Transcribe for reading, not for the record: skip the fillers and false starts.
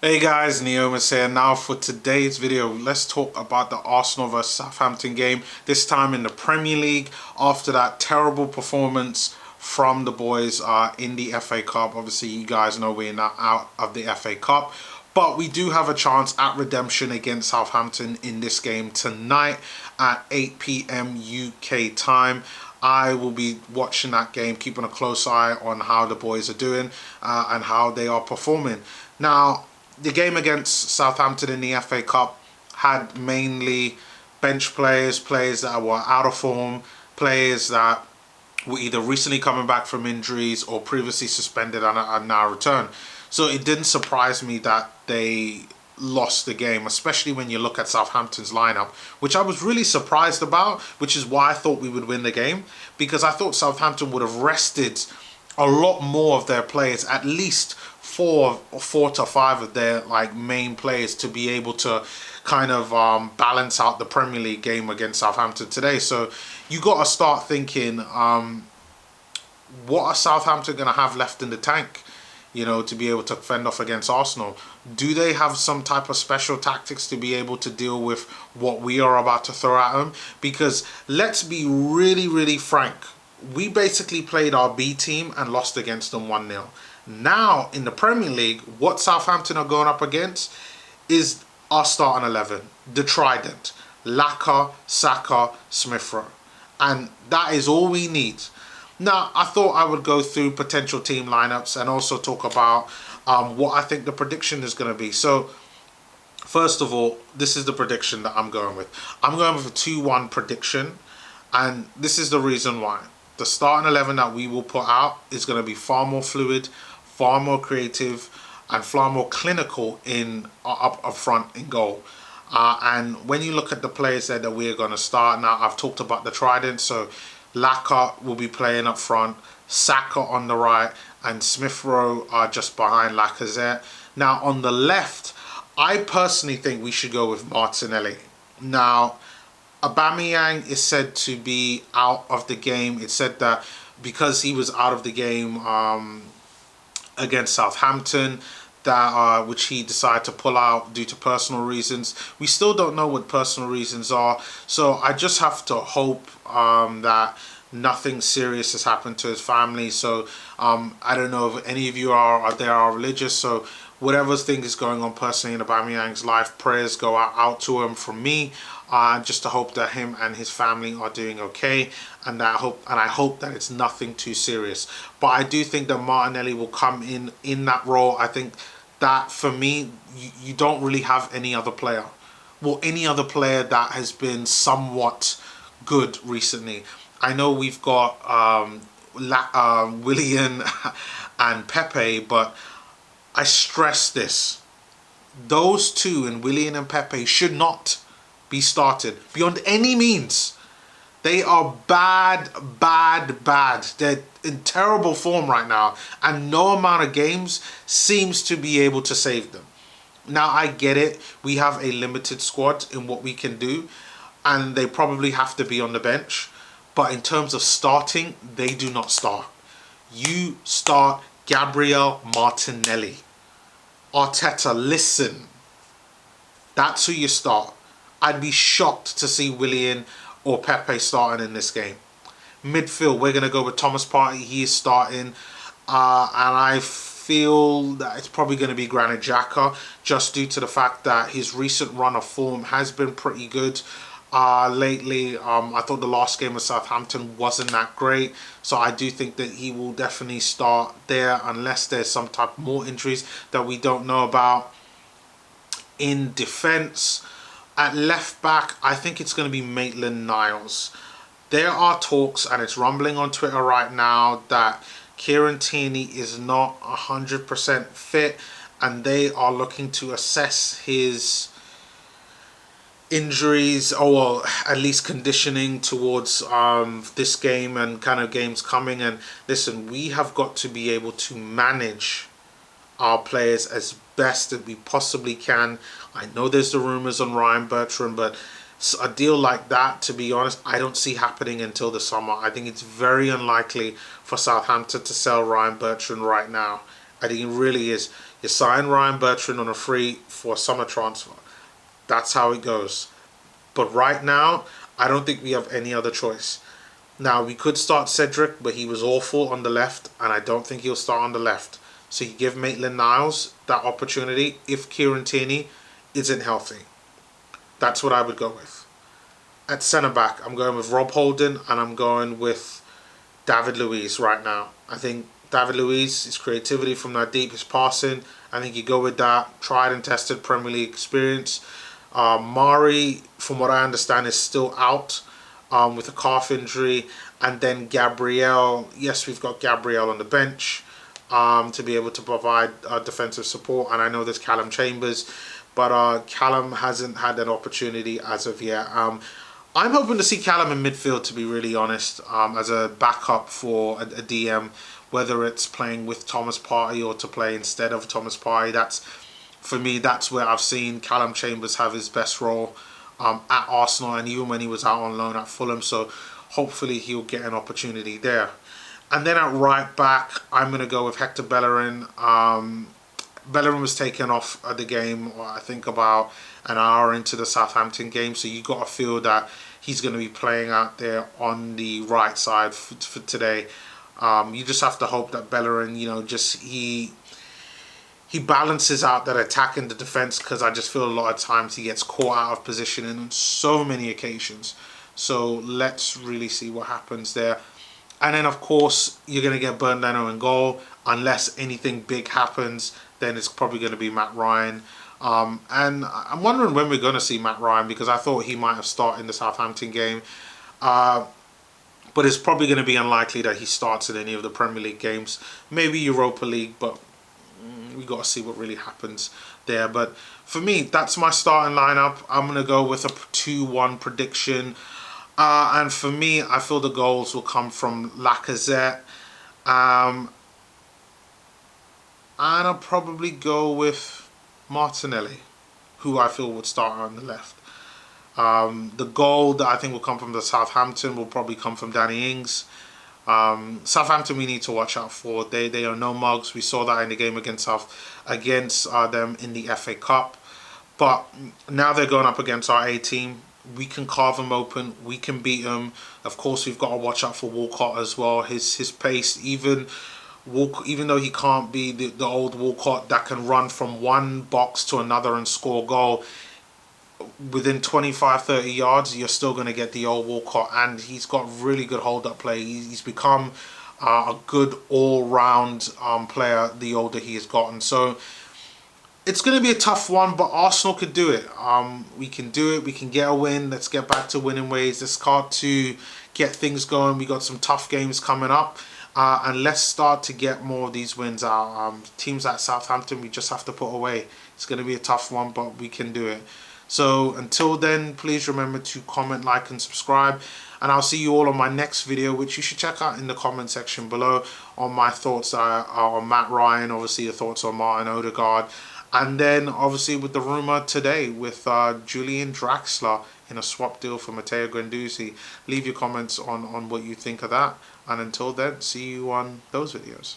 Hey guys, Neomis here. Now for today's video, let's talk about the Arsenal vs Southampton game. This time in the Premier League after that terrible performance from the boys in the FA Cup. Obviously, you guys know we're now out of the FA Cup. But we do have a chance at redemption against Southampton in this game tonight at 8 PM UK time. I will be watching that game, keeping a close eye on how the boys are doing and how they are performing. Now, the game against Southampton in the FA Cup had mainly bench players, players that were out of form, players that were either recently coming back from injuries or previously suspended and are now returned. So it didn't surprise me that they lost the game, especially when you look at Southampton's lineup, which I was really surprised about, which is why I thought we would win the game, because I thought Southampton would have rested a lot more of their players, at least four to five of their main players, to be able to kind of balance out the Premier League game against Southampton today. So you got to start thinking, what are Southampton going to have left in the tank, you know, to be able to fend off against Arsenal? Do they have some type of special tactics to be able to deal with what we are about to throw at them? Because let's be really frank, we basically played our B team and lost against them 1-0. Now, in the Premier League, what Southampton are going up against is our starting 11. The Trident. Laka, Saka, Smith-Rowe. And that is all we need. Now, I thought I would go through potential team lineups and also talk about what I think the prediction is going to be. So, first of all, this is the prediction that I'm going with. I'm going with a 2-1 prediction. And this is the reason why. The starting 11 that we will put out is going to be far more fluid, far more creative, and far more clinical in up front in goal. And when you look at the players there that we're going to start, now I've talked about the Trident, so Laka will be playing up front, Saka on the right, and Smith-Rowe are just behind Lacazette. Now on the left, I personally think we should go with Martinelli. Now, Aubameyang is said to be out of the game. It's said that because he was out of the game against Southampton, that which he decided to pull out due to personal reasons. We still don't know what personal reasons are, so I just have to hope that nothing serious has happened to his family. So I don't know if any of you are religious, so whatever thing is going on personally in Aubameyang's life, prayers go out to him from me. Just to hope that him and his family are doing okay, and I hope that it's nothing too serious. But I do think that Martinelli will come in that role. I think that for me, you don't really have any other player. Well, any other player that has been somewhat good recently. I know we've got Willian and Pepe, but I stress this: those two, and Willian and Pepe, should not be started beyond any means. They are bad. They're in terrible form right now, and no amount of games seems to be able to save them. Now, I get it. We have a limited squad in what we can do, and they probably have to be on the bench. But in terms of starting, they do not start. You start Gabriel Martinelli. Arteta, listen. That's who you start. I'd be shocked to see Willian or Pepe starting in this game. Midfield, we're going to go with Thomas Partey. He is starting. And I feel that it's probably going to be Granit Xhaka, just due to the fact that his recent run of form has been pretty good lately. I thought the last game with Southampton wasn't that great. So I do think that he will definitely start there, unless there's some type of more injuries that we don't know about. In defence, at left back, I think it's going to be Maitland-Niles. There are talks, and it's rumbling on Twitter right now, that Kieran Tierney is not 100% fit, and they are looking to assess his injuries, or well, at least conditioning towards this game and kind of games coming. And listen, we have got to be able to manage our players as best that we possibly can. I know there's the rumours on Ryan Bertrand, but a deal like that, to be honest, I don't see happening until the summer. I think it's very unlikely for Southampton to sell Ryan Bertrand right now. I think it really is. You sign Ryan Bertrand on a free for a summer transfer. That's how it goes. But right now, I don't think we have any other choice. Now, we could start Cedric, but he was awful on the left, and I don't think he'll start on the left. So you give Maitland-Niles that opportunity if Kieran Tierney isn't healthy. That's what I would go with. At centre-back, I'm going with Rob Holding, and I'm going with David Luiz right now. I think David Luiz, his creativity from that deep, his passing, I think you go with that. Tried and tested Premier League experience. Mari, from what I understand, is still out with a calf injury. And then Gabriel, yes, we've got Gabriel on the bench to be able to provide defensive support. And I know there's Callum Chambers, but Callum hasn't had an opportunity as of yet. I'm hoping to see Callum in midfield, to be really honest, as a backup for a DM, whether it's playing with Thomas Partey or to play instead of Thomas Partey. For me, that's where I've seen Callum Chambers have his best role at Arsenal, and even when he was out on loan at Fulham. So hopefully he'll get an opportunity there. And then at right back, I'm going to go with Hector Bellerin. Bellerin was taken off the game, I think, about an hour into the Southampton game. So you got to feel that he's going to be playing out there on the right side for today. You just have to hope that Bellerin, he balances out that attack and the defense, because I just feel a lot of times he gets caught out of position on so many occasions. So let's really see what happens there. And then, of course, you're going to get Bernd Leno in goal. Unless anything big happens, then it's probably going to be Matt Ryan. And I'm wondering when we're going to see Matt Ryan, because I thought he might have started in the Southampton game. But it's probably going to be unlikely that he starts in any of the Premier League games. Maybe Europa League, but we got to see what really happens there. But for me, that's my starting lineup. I'm going to go with a 2-1 prediction. And for me, I feel the goals will come from Lacazette. And I'll probably go with Martinelli, who I feel would start on the left. The goal that I think will come from the Southampton will probably come from Danny Ings. Southampton we need to watch out for. They are no mugs. We saw that in the game against them in the FA Cup. But now they're going up against our A team. We can carve them open. We can beat them. Of course, we've got to watch out for Walcott as well. His pace, even though he can't be the old Walcott that can run from one box to another and score a goal, within 25-30 yards, you're still going to get the old Walcott, and he's got really good hold-up play. He's become a good all-round player the older he has gotten. So it's going to be a tough one, but Arsenal could do it. We can do it. We can get a win. Let's get back to winning ways. Let's start to get things going. We got some tough games coming up. And let's start to get more of these wins out. Teams like Southampton, we just have to put away. It's going to be a tough one, but we can do it. So until then, please remember to comment, like, and subscribe. And I'll see you all on my next video, which you should check out in the comment section below, on my thoughts on Matt Ryan, obviously the thoughts on Martin Odegaard. And then, obviously, with the rumour today with Julian Draxler in a swap deal for Matteo Guendouzi. Leave your comments on what you think of that. And until then, see you on those videos.